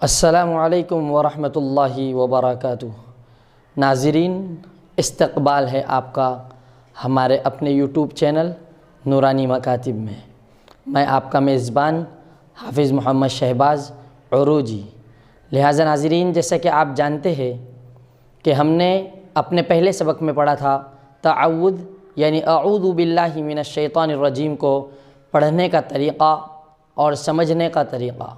السلام علیکم ورحمۃ اللہ وبرکاتہ۔ ناظرین، استقبال ہے آپ کا ہمارے اپنے یوٹیوب چینل نورانی مکاتب میں۔ میں آپ کا میزبان حافظ محمد شہباز عروجی۔ لہٰذا ناظرین، جیسا کہ آپ جانتے ہیں کہ ہم نے اپنے پہلے سبق میں پڑھا تھا تعوذ یعنی اعوذ باللہ من الشیطان الرجیم کو پڑھنے کا طریقہ اور سمجھنے کا طریقہ،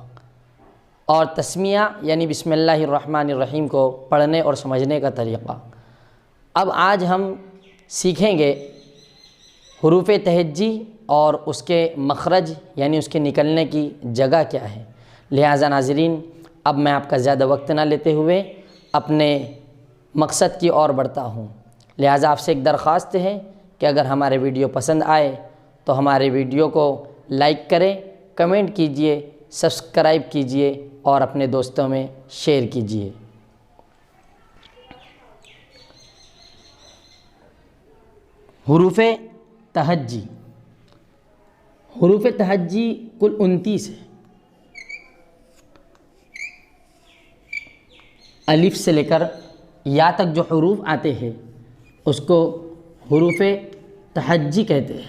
اور تسمیہ یعنی بسم اللہ الرحمن الرحیم کو پڑھنے اور سمجھنے کا طریقہ۔ اب آج ہم سیکھیں گے حروف تہجی اور اس کے مخرج یعنی اس کے نکلنے کی جگہ کیا ہے۔ لہٰذا ناظرین، اب میں آپ کا زیادہ وقت نہ لیتے ہوئے اپنے مقصد کی اور بڑھتا ہوں۔ لہٰذا آپ سے ایک درخواست ہے کہ اگر ہمارے ویڈیو پسند آئے تو ہمارے ویڈیو کو لائک کریں، کمنٹ کیجئے، سبسکرائب کیجئے اور اپنے دوستوں میں شیئر کیجئے۔ حروف تہجی، حروف تہجی کل 29 ہے۔ الف سے لے کر یا تک جو حروف آتے ہیں اس کو حروف تہجی کہتے ہیں،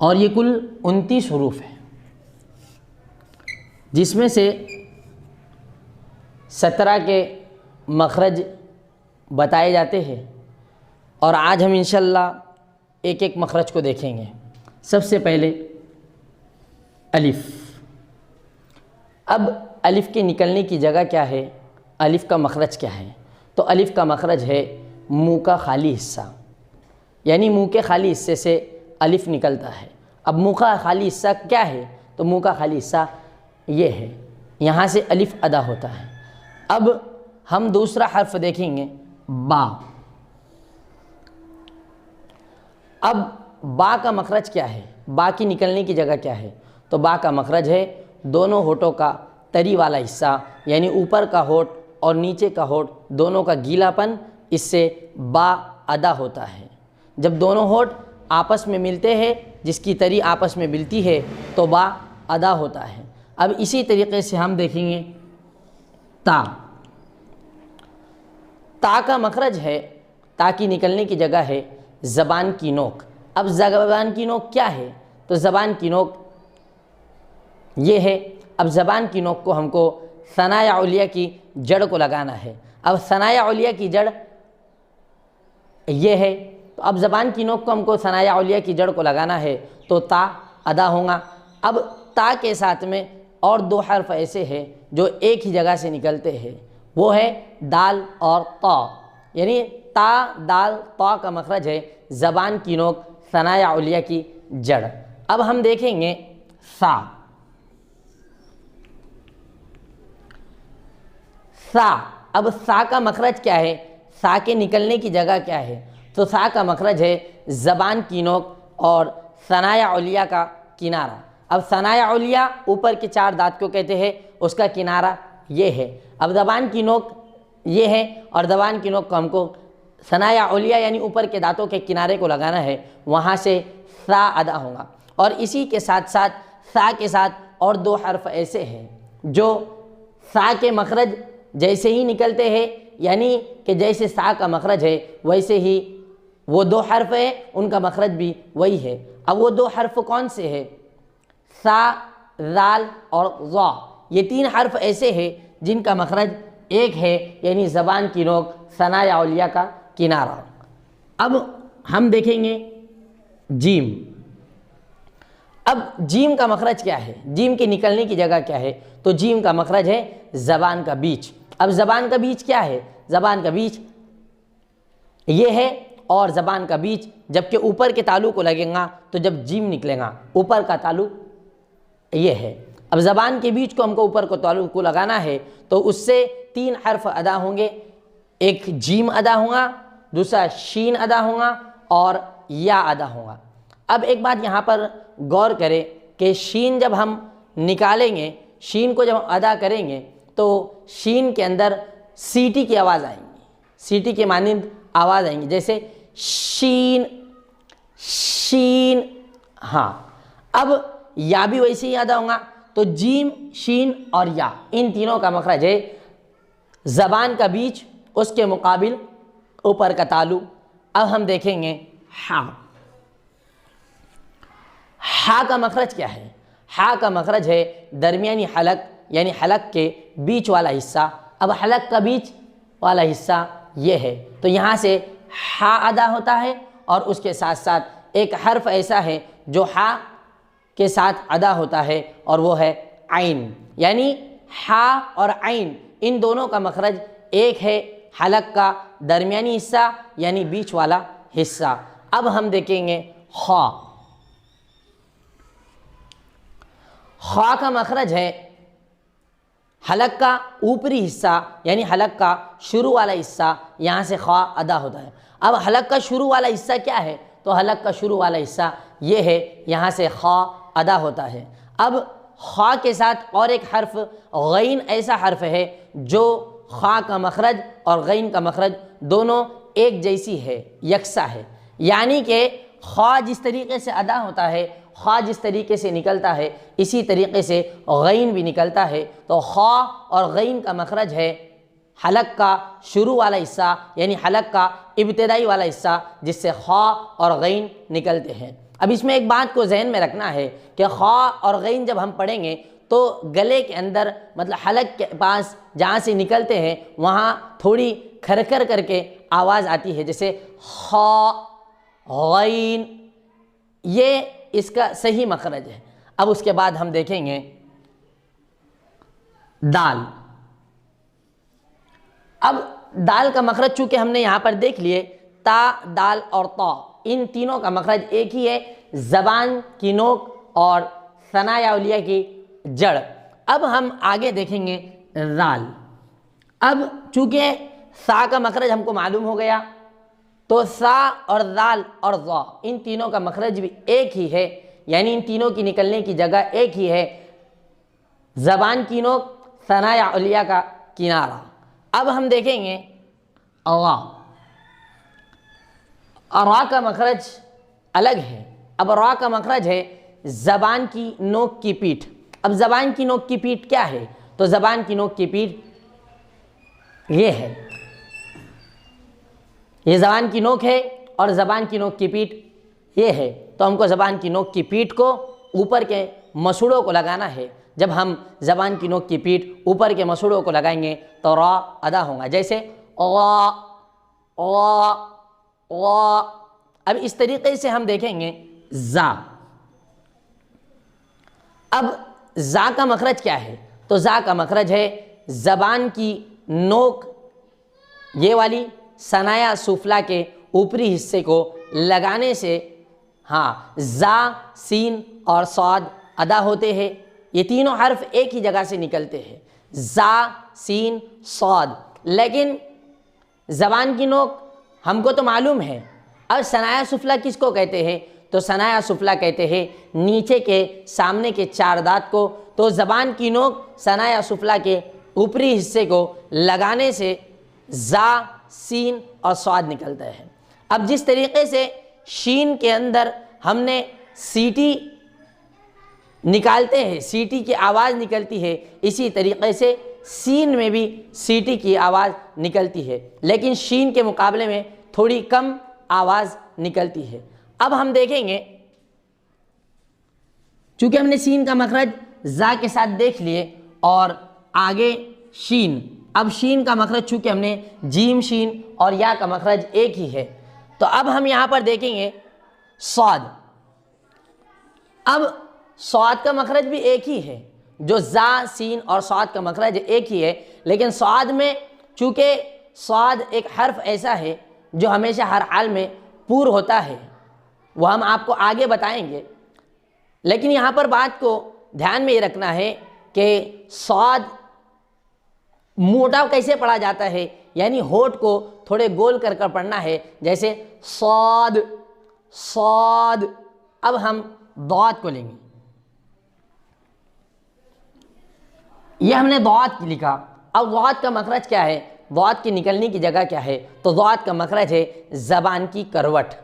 اور یہ کل 29 حروف ہیں، جس میں سے 17 کے مخرج بتائے جاتے ہیں، اور آج ہم انشاءاللہ ایک ایک مخرج کو دیکھیں گے۔ سب سے پہلے الف۔ اب الف کے نکلنے کی جگہ کیا ہے، الف کا مخرج کیا ہے؟ تو الف کا مخرج ہے منہ کا خالی حصہ، یعنی منہ کے خالی حصے سے الف نکلتا ہے۔ اب منہ کا خالی حصہ کیا ہے؟ تو منہ کا خالی حصہ یہ ہے، یہاں سے الف ادا ہوتا ہے۔ اب ہم دوسرا حرف دیکھیں گے، با۔ اب با کا مخرج کیا ہے، با کی نکلنے کی جگہ کیا ہے؟ تو با کا مخرج ہے دونوں ہونٹوں کا تری والا حصہ، یعنی اوپر کا ہونٹ اور نیچے کا ہونٹ دونوں کا گیلا پن، اس سے با ادا ہوتا ہے۔ جب دونوں ہونٹ آپس میں ملتے ہیں، جس کی تری آپس میں ملتی ہے تو با ادا ہوتا ہے۔ اب اسی طریقے سے ہم دیکھیں گے تا۔ تا کا مخرج ہے، تا کی نکلنے کی جگہ ہے زبان کی نوک۔ اب زبان کی نوک کیا ہے؟ تو زبان کی نوک یہ ہے۔ اب زبان کی نوک کو ہم کو ثنایا علیہ کی جڑ کو لگانا ہے۔ اب ثنایا علیہ کی جڑ یہ ہے، تو اب زبان کی نوک کو ہم کو ثنایا علیہ کی جڑ کو لگانا ہے تو تا ادا ہوگا۔ اب تا کے ساتھ میں اور دو حرف ایسے ہیں جو ایک ہی جگہ سے نکلتے ہیں، وہ ہے دال اور طا، یعنی تا دال طا کا مخرج ہے زبان کی نوک ثنایا علیہ کی جڑ۔ اب ہم دیکھیں گے سا۔ سا، اب سا کا مخرج کیا ہے، سا کے نکلنے کی جگہ کیا ہے؟ تو سا کا مخرج ہے زبان کی نوک اور ثنایا علیہ کا کنارہ۔ اب ثنایا علیہ اوپر کے 4 دانت کو کہتے ہیں، اس کا کنارہ یہ ہے۔ اب زبان کی نوک یہ ہے، اور زبان کی نوک کو ہم کو ثنایا علیہ یعنی اوپر کے دانتوں کے کنارے کو لگانا ہے، وہاں سے سا ادا ہوگا۔ اور اسی کے ساتھ ساتھ سا کے ساتھ اور 2 حرف ایسے ہیں جو سا کے مخرج جیسے ہی نکلتے ہیں، یعنی کہ جیسے سا کا مخرج ہے ویسے ہی وہ 2 حرف ہیں، ان کا مخرج بھی وہی ہے۔ اب وہ 2 حرف کون سے ہیں؟ سا، زال اور ظا۔ یہ 3 حرف ایسے ہیں جن کا مخرج ایک ہے، یعنی زبان کی نوک ثنایا علیہ کا کنارہ۔ اب ہم دیکھیں گے جیم۔ اب جیم کا مخرج کیا ہے، جیم کے نکلنے کی جگہ کیا ہے؟ تو جیم کا مخرج ہے زبان کا بیچ۔ اب زبان کا بیچ کیا ہے؟ زبان کا بیچ یہ ہے، اور زبان کا بیچ جب کہ اوپر کے تالو کو لگے گا تو جب جیم نکلے گا، اوپر کا تالو یہ ہے۔ اب زبان کے بیچ کو ہم کو اوپر کو تالو کو لگانا ہے تو اس سے 3 حرف ادا ہوں گے، ایک جیم ادا ہوگا، دوسرا شین ادا ہوگا، اور یا ادا ہوگا۔ اب ایک بات یہاں پر غور کریں کہ شین جب ہم نکالیں گے، شین کو جب ہم ادا کریں گے تو شین کے اندر سیٹی کی آواز آئیں گی، سیٹی کے مانند آواز آئیں گی، جیسے شین شین۔ ہاں، اب یا بھی ویسے ہی ادا ہوگا، تو جیم شین اور یا ان تینوں کا مخرج ہے زبان کا بیچ، اس کے مقابل اوپر کا تالو۔ اب ہم دیکھیں گے ہا۔ ہا کا مخرج کیا ہے؟ ہا کا مخرج ہے درمیانی حلق، یعنی حلق کے بیچ والا حصہ۔ اب حلق کا بیچ والا حصہ یہ ہے، تو یہاں سے ہا ادا ہوتا ہے، اور اس کے ساتھ ساتھ ایک حرف ایسا ہے جو ہا کے ساتھ ادا ہوتا ہے، اور وہ ہے عین۔ یعنی ہا اور عین ان دونوں کا مخرج ایک ہے، حلق کا درمیانی حصہ یعنی بیچ والا حصہ۔ اب ہم دیکھیں گے خا۔ خا کا مخرج ہے حلق کا اوپری حصہ، یعنی حلق کا شروع والا حصہ، یہاں سے خا ادا ہوتا ہے۔ اب حلق کا شروع والا حصہ کیا ہے؟ تو حلق کا شروع والا حصہ یہ ہے، یہاں سے خا ادا ہوتا ہے۔ اب خا کے ساتھ اور ایک حرف غین ایسا حرف ہے جو خا کا مخرج اور غین کا مخرج دونوں ایک جیسی ہے، یکساں ہے، یعنی کہ خا جس طریقے سے ادا ہوتا ہے، خا جس طریقے سے نکلتا ہے، اسی طریقے سے غین بھی نکلتا ہے۔ تو خا اور غین کا مخرج ہے حلق کا شروع والا حصہ، یعنی حلق کا ابتدائی والا حصہ، جس سے خا اور غین نکلتے ہیں۔ اب اس میں ایک بات کو ذہن میں رکھنا ہے کہ خا اور غین جب ہم پڑھیں گے تو گلے کے اندر، مطلب حلق کے پاس جہاں سے نکلتے ہیں وہاں تھوڑی کھرکھر کر کے آواز آتی ہے، جیسے خا غین، یہ اس کا صحیح مخرج ہے۔ اب اس کے بعد ہم دیکھیں گے دال۔ اب دال کا مخرج چونکہ ہم نے یہاں پر دیکھ لیے، تا، دال اور طا ان تینوں کا مخرج ایک ہی ہے، زبان کی نوک اور ثنایا علیہ کی جڑ۔ اب ہم آگے دیکھیں گے رال۔ اب چونکہ سا کا مخرج ہم کو معلوم ہو گیا، تو سا اور دال اور ضا ان تینوں کا مخرج بھی ایک ہی ہے، یعنی ان تینوں کی نکلنے کی جگہ ایک ہی ہے، زبان کی نوک، ثنایا علیہ کا کنارہ۔ اب ہم دیکھیں گے را۔ را کا مخرج الگ ہے۔ اب را کا مخرج ہے زبان کی نوک کی پیٹھ۔ اب زبان کی نوک کی پیٹھ کیا ہے؟ تو زبان کی نوک کی پیٹھ یہ ہے، یہ زبان کی نوک ہے، اور زبان کی نوک کی پیٹھ یہ ہے۔ تو ہم کو زبان کی نوک کی پیٹھ کو اوپر کے مسوڑوں کو لگانا ہے۔ جب ہم زبان کی نوک کی پیٹھ اوپر کے مسوڑوں کو لگائیں گے تو را ادا ہوگا، جیسے وا وا وا۔ اب اس طریقے سے ہم دیکھیں گے زا۔ اب زا کا مخرج کیا ہے؟ تو زا کا مخرج ہے زبان کی نوک یہ والی ثنایا سفلا کے اوپری حصے کو لگانے سے زا، سین اور صاد ادا ہوتے ہیں۔ یہ تینوں حرف ایک ہی جگہ سے نکلتے ہیں، زا، سین، صاد۔ لیکن زبان کی نوک ہم کو تو معلوم ہے، اب ثنایا سفلا کس کو کہتے ہیں؟ تو ثنایا سفلا کہتے ہیں نیچے کے سامنے کے چار دانت کو۔ تو زبان کی نوک ثنایا سفلا کے اوپری حصے کو لگانے سے زا، سین اور صاد نکلتا ہے۔ اب جس طریقے سے شین کے اندر ہم نے سیٹی نکالتے ہیں، سیٹی کی آواز نکلتی ہے، اسی طریقے سے سین میں بھی سیٹی کی آواز نکلتی ہے، لیکن شین کے مقابلے میں تھوڑی کم آواز نکلتی ہے۔ اب ہم دیکھیں گے، چونکہ ہم نے سین کا مخرج زا کے ساتھ دیکھ لیے اور آگے شین، اب شین کا مخرج چونکہ ہم نے جیم شین اور یا کا مخرج ایک ہی ہے، تو اب ہم یہاں پر دیکھیں گے صاد۔ اب صاد کا مخرج بھی ایک ہی ہے، جو زا، سین اور صاد کا مخرج ایک ہی ہے، لیکن صاد میں چونکہ صاد ایک حرف ایسا ہے جو ہمیشہ ہر حال میں پور ہوتا ہے، وہ ہم آپ کو آگے بتائیں گے، لیکن یہاں پر بات کو دھیان میں یہ رکھنا ہے کہ صاد موٹا کیسے پڑھا جاتا ہے، یعنی ہونٹ کو تھوڑے گول کر کر پڑھنا ہے، جیسے صاد صاد۔ اب ہم ضاد کو لیں گے، یہ ہم نے ضاد لکھا۔ اب ضاد کا مخرج کیا ہے؟ ضاد کی نکلنے کی جگہ کیا ہے؟ تو ضاد کا مخرج ہے زبان کی کروٹ۔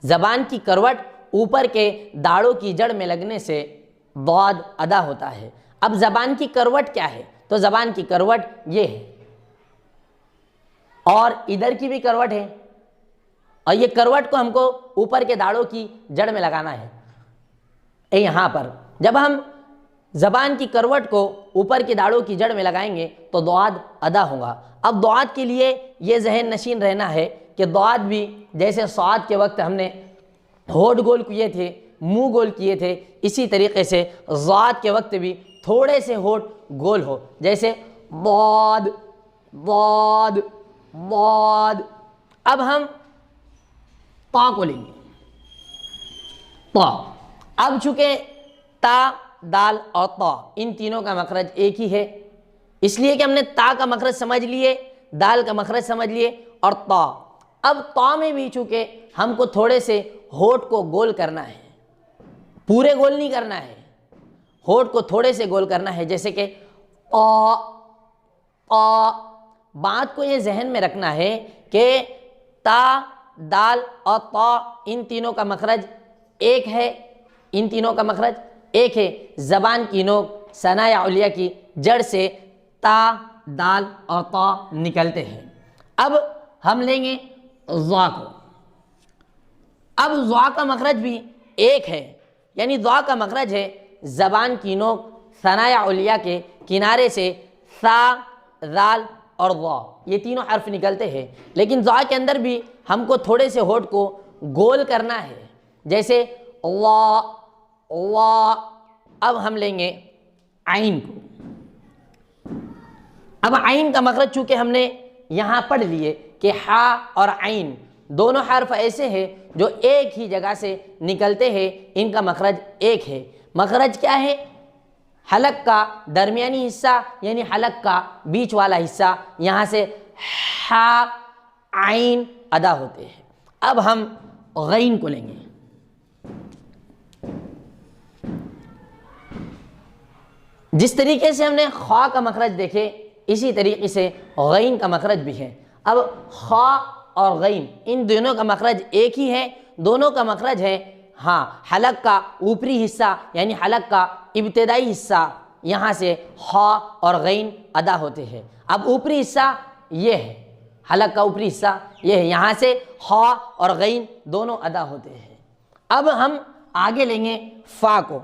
زبان کی کروٹ اوپر کے داڑوں کی جڑ میں لگنے سے ضاد ادا ہوتا ہے۔ اب زبان کی کروٹ کیا ہے؟ تو زبان کی کروٹ یہ ہے، اور ادھر کی بھی کروٹ ہے، اور یہ کروٹ کو ہم کو اوپر کے داڑوں کی جڑ میں لگانا ہے۔ یہاں پر جب ہم زبان کی کروٹ کو اوپر کی داڑوں کی جڑ میں لگائیں گے تو ضاد ادا ہوگا۔ اب ضاد کے لیے یہ ذہن نشین رہنا ہے کہ ضاد بھی جیسے صاد کے وقت ہم نے ہونٹ گول کیے تھے، منہ گول کیے تھے، اسی طریقے سے ضاد کے وقت بھی تھوڑے سے ہونٹ گول ہو، جیسے ضاد ضاد ضاد۔ اب ہم طا کو لیں گے، طا۔ اب چونکہ تا، دال اور طا ان تینوں کا مخرج ایک ہی ہے، اس لیے کہ ہم نے تا کا مخرج سمجھ لیے، دال کا مخرج سمجھ لیے اور طا۔ اب طا میں بھی چونکہ ہم کو تھوڑے سے ہونٹ کو گول کرنا ہے، پورے گول نہیں کرنا ہے، ہونٹ کو تھوڑے سے گول کرنا ہے، جیسے کہ آ آ۔ بات کو یہ ذہن میں رکھنا ہے کہ تا، دال اور طا ان تینوں کا مخرج ایک ہے، ان تینوں کا مخرج ایک ہے۔ زبان کی نوک ثنایا علیہ کی جڑ سے تا، دال اور طا نکلتے ہیں۔ اب ہم لیں گے ضا کو۔ اب ضا کا مخرج بھی ایک ہے، یعنی ضا کا مخرج ہے زبان کی نوک ثنایا علیہ کے کنارے سے ثا، ذال اور ضا، یہ تینوں حرف نکلتے ہیں، لیکن ضا کے اندر بھی ہم کو تھوڑے سے ہونٹ کو گول کرنا ہے، جیسے وا وا۔ اب ہم لیں گے عین کو۔ اب عین کا مخرج چونکہ ہم نے یہاں پڑھ لیے کہ ہا اور عین دونوں حرف ایسے ہیں جو ایک ہی جگہ سے نکلتے ہیں، ان کا مخرج ایک ہے۔ مخرج کیا ہے؟ حلق کا درمیانی حصہ یعنی حلق کا بیچ والا حصہ، یہاں سے ہا عین ادا ہوتے ہیں۔ اب ہم غین کو لیں گے۔ جس طریقے سے ہم نے خا کا مخرج دیکھے اسی طریقے سے غین کا مخرج بھی ہے۔ اب خا اور غین ان دونوں کا مخرج ایک ہی ہے، دونوں کا مخرج ہے حلق کا اوپری حصہ یعنی حلق کا ابتدائی حصہ، یہاں سے خا اور غین ادا ہوتے ہیں۔ اب اوپری حصہ یہ ہے، حلق کا اوپری حصہ یہ ہے، یہاں سے خا اور غین دونوں ادا ہوتے ہیں۔ اب ہم آگے لیں گے فا کو۔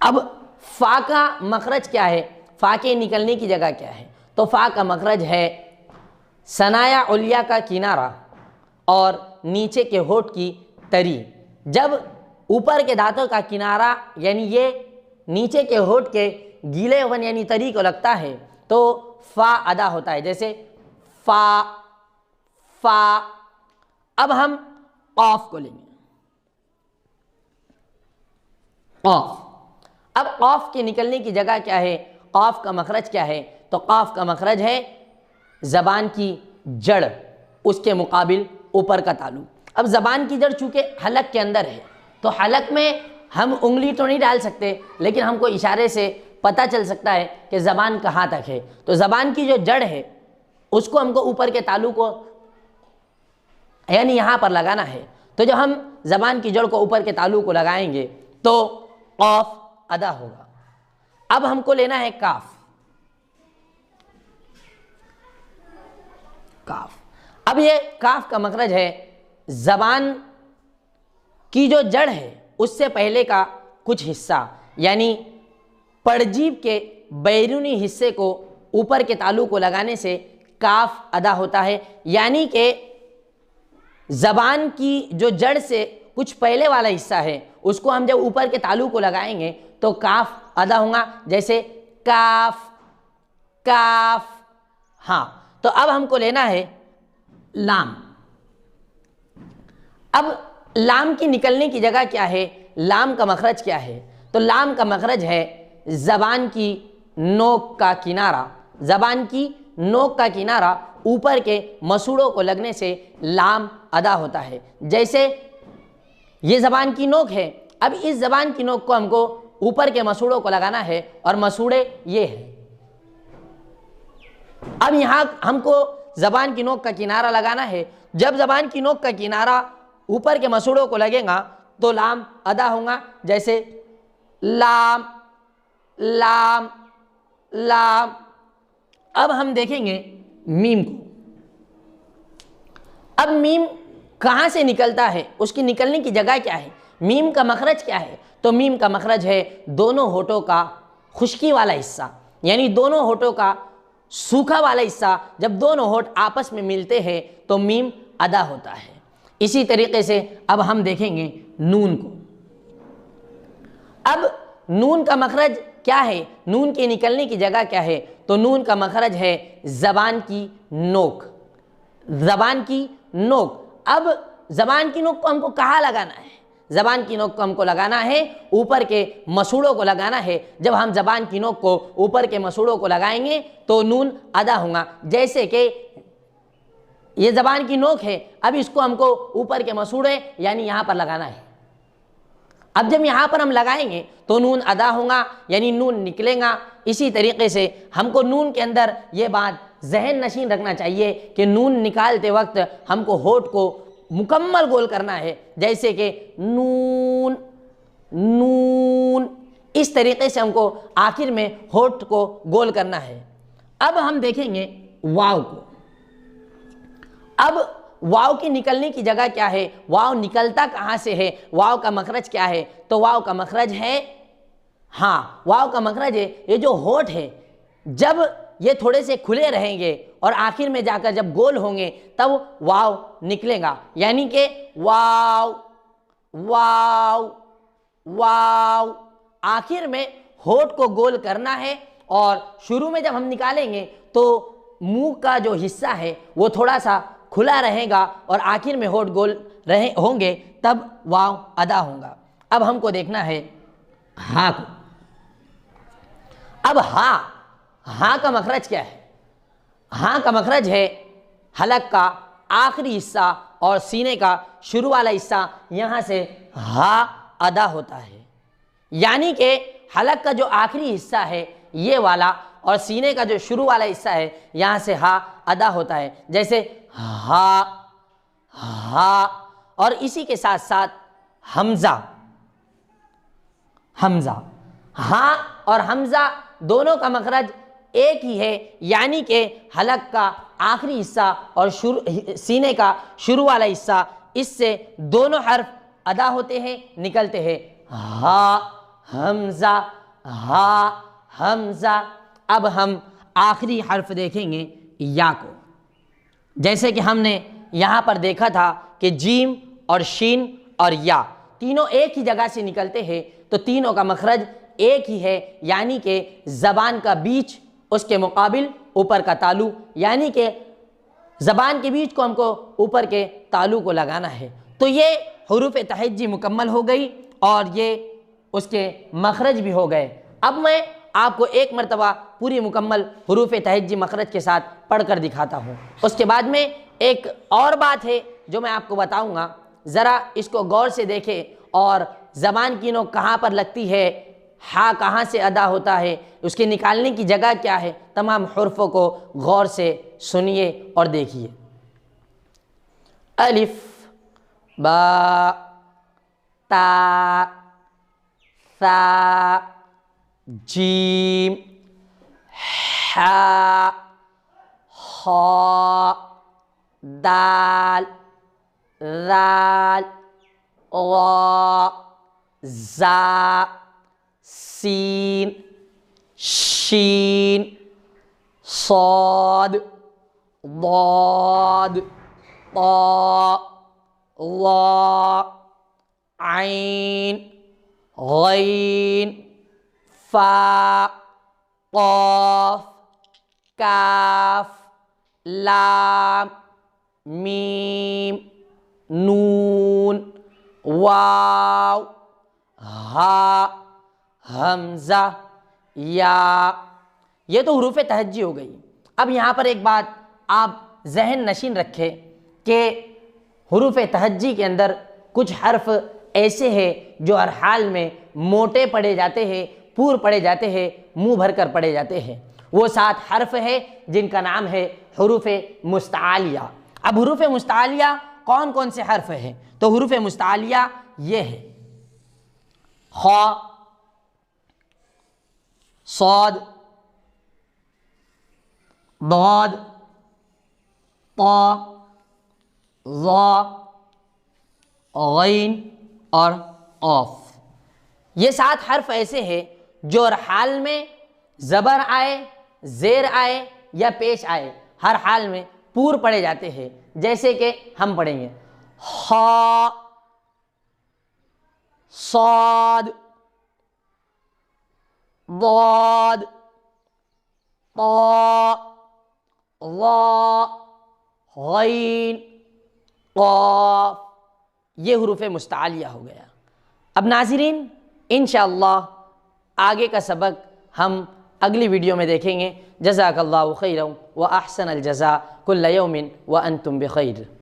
اب فا کا مخرج کیا ہے؟ فا کے نکلنے کی جگہ کیا ہے؟ تو فا کا مخرج ہے ثنایا علیہ کا کنارہ اور نیچے کے ہونٹ کی تری۔ جب اوپر کے دانتوں کا کنارہ یعنی یہ نیچے کے ہونٹ کے گیلے ون یعنی تری کو لگتا ہے تو فا ادا ہوتا ہے، جیسے فا فا۔ اب ہم قاف کو لیں گے، قاف۔ اب قاف کے نکلنے کی جگہ کیا ہے؟ قاف کا مخرج کیا ہے؟ تو قاف کا مخرج ہے زبان کی جڑ، اس کے مقابل اوپر کا تعلق۔ اب زبان کی جڑ چونکہ حلق کے اندر ہے تو حلق میں ہم انگلی تو نہیں ڈال سکتے، لیکن ہم کو اشارے سے پتہ چل سکتا ہے کہ زبان کہاں تک ہے۔ تو زبان کی جو جڑ ہے اس کو ہم کو اوپر کے تعلق کو یعنی یہاں پر لگانا ہے۔ تو جب ہم زبان کی جڑ کو اوپر کے تعلق کو لگائیں گے تو قاف ادا ہوگا۔ اب ہم کو لینا ہے کاف۔ کاف۔ اب یہ کاف کا مخرج ہے زبان کی جو جڑ ہے اس سے پہلے کا کچھ حصہ، یعنی پڑجیب کے بیرونی حصے کو اوپر کے تعلق کو لگانے سے کاف ادا ہوتا ہے، یعنی کہ زبان کی جو جڑ سے کچھ پہلے والا حصہ ہے اس کو ہم جب اوپر کے تعلق کو لگائیں گے تو کاف ادا ہوگا، جیسے کاف کاف۔ تو اب ہم کو لینا ہے لام۔ اب لام کی نکلنے کی جگہ کیا ہے؟ لام کا مخرج کیا ہے؟ تو لام کا مخرج ہے زبان کی نوک کا کنارہ، زبان کی نوک کا کنارہ اوپر کے مسوڑوں کو لگنے سے لام ادا ہوتا ہے۔ جیسے یہ زبان کی نوک ہے، اب اس زبان کی نوک کو ہم کو اوپر کے مسوڑوں کو لگانا ہے اور مسوڑے یہ ہیں۔ اب یہاں ہم کو زبان کی نوک کا کنارہ لگانا ہے، جب زبان کی نوک کا کنارہ اوپر کے مسوڑوں کو لگے گا تو لام ادا ہوگا، جیسے لام لام لام۔ اب ہم دیکھیں گے میم کو۔ اب میم کہاں سے نکلتا ہے، اس کی نکلنے کی جگہ کیا ہے، میم کا مخرج کیا ہے؟ تو میم کا مخرج ہے دونوں ہونٹوں کا خشکی والا حصہ، یعنی دونوں ہونٹوں کا سوکھا والا حصہ جب دونوں ہونٹ آپس میں ملتے ہیں تو میم ادا ہوتا ہے۔ اسی طریقے سے اب ہم دیکھیں گے نون کو۔ اب نون کا مخرج کیا ہے، نون کے نکلنے کی جگہ کیا ہے؟ تو نون کا مخرج ہے زبان کی نوک، زبان کی نوک۔ اب زبان کی نوک کو ہم کو کہاں لگانا ہے؟ زبان کی نوک کو ہم کو لگانا ہے اوپر کے مسوڑوں کو لگانا ہے۔ جب ہم زبان کی نوک کو اوپر کے مسوڑوں کو لگائیں گے تو نون ادا ہوگا، جیسے کہ یہ زبان کی نوک ہے، اب اس کو ہم کو اوپر کے مسوڑے یعنی یہاں پر لگانا ہے۔ اب جب یہاں پر ہم لگائیں گے تو نون ادا ہوگا، یعنی نون نکلے گا۔ اسی طریقے سے ہم کو نون کے اندر یہ بات ذہن نشین رکھنا چاہیے کہ نون نکالتے وقت ہم کو ہونٹ کو مکمل گول کرنا ہے، جیسے کہ نون نون، اس طریقے سے ہم کو آخر میں ہونٹ کو گول کرنا ہے۔ اب ہم دیکھیں گے واو کو۔ اب واو کی نکلنے کی جگہ کیا ہے، واو نکلتا کہاں سے ہے، واو کا مخرج کیا ہے؟ تو واو کا مخرج ہے، ہاں واو کا مخرج ہے یہ جو ہونٹ ہے، جب یہ تھوڑے سے کھلے رہیں گے اور آخر میں جا کر جب گول ہوں گے تب واو نکلے گا، یعنی کہ واو واو واو۔ آخر میں ہونٹ کو گول کرنا ہے اور شروع میں جب ہم نکالیں گے تو منہ کا جو حصہ ہے وہ تھوڑا سا کھلا رہے گا اور آخر میں ہونٹ گول رہے ہوں گے تب واو ادا ہوگا۔ اب ہم کو دیکھنا ہے ہاں کو۔ اب ہاں کا مخرج کیا ہے؟ ہاں کا مخرج ہے حلق کا آخری حصہ اور سینے کا شروع والا حصہ، یہاں سے ہاں ادا ہوتا ہے، یعنی کہ حلق کا جو آخری حصہ ہے یہ والا اور سینے کا جو شروع والا حصہ ہے یہاں سے ہاں ادا ہوتا ہے، جیسے ہاں ہاں۔ اور اسی کے ساتھ ساتھ حمزہ، حمزہ، ہاں اور حمزہ دونوں کا مخرج ایک ہی ہے، یعنی کہ حلق کا آخری حصہ اور سینے کا شروع والا حصہ، اس سے دونوں حرف ادا ہوتے ہیں، نکلتے ہیں، ہاں حمزہ ہاں حمزہ۔ اب ہم آخری حرف دیکھیں گے یا کو۔ جیسے کہ ہم نے یہاں پر دیکھا تھا کہ جیم اور شین اور یا تینوں ایک ہی جگہ سے نکلتے ہیں، تو تینوں کا مخرج ایک ہی ہے، یعنی کہ زبان کا بیچ اس کے مقابل اوپر کا تالو، یعنی کہ زبان کے بیچ کو ہم کو اوپر کے تالو کو لگانا ہے۔ تو یہ حروف تہجی مکمل ہو گئی اور یہ اس کے مخرج بھی ہو گئے۔ اب میں آپ کو ایک مرتبہ پوری مکمل حروف تہجی مخرج کے ساتھ پڑھ کر دکھاتا ہوں۔ اس کے بعد میں ایک اور بات ہے جو میں آپ کو بتاؤں گا، ذرا اس کو غور سے دیکھیں اور زبان کی نوک کہاں پر لگتی ہے، ہاں کہاں سے ادا ہوتا ہے، اس کے نکالنے کی جگہ کیا ہے، تمام حروفوں کو غور سے سنیے اور دیکھیے۔ الف با تا ثا جیم حا خا دال ذال غا زا سین شین صاد ضاد طا ظا عین غین فا قاف کاف لام میم نون واو ہا حمزہ یا۔ یہ تو حروف تہجی ہو گئی۔ اب یہاں پر ایک بات آپ ذہن نشین رکھیں کہ حروف تہجی کے اندر کچھ حرف ایسے ہیں جو ہر حال میں موٹے پڑھے جاتے ہیں، پور پڑھے جاتے ہیں، منہ بھر کر پڑھے جاتے ہیں۔ وہ 7 حرف ہے جن کا نام ہے حروف مستعلیہ۔ اب حروف مستعلیہ کون کون سے حرف ہیں؟ تو حروف مستعلیہ یہ ہے خا، صاد، ضاد، طا، ظا، غین اور قاف۔ یہ 7 حرف ایسے ہیں جو ہر حال میں زبر آئے، زیر آئے یا پیش آئے، ہر حال میں پور پڑھے جاتے ہیں، جیسے کہ ہم پڑھیں گے خا، صاد، ضاد، طا، ظا، غین، قاف۔ یہ حروف مستعلیہ ہو گیا۔ اب ناظرین انشاءاللہ آگے کا سبق ہم اگلی ویڈیو میں دیکھیں گے۔ جزاک اللہ خیرا و احسن الجزاء، کل یوم وانتم بخیر۔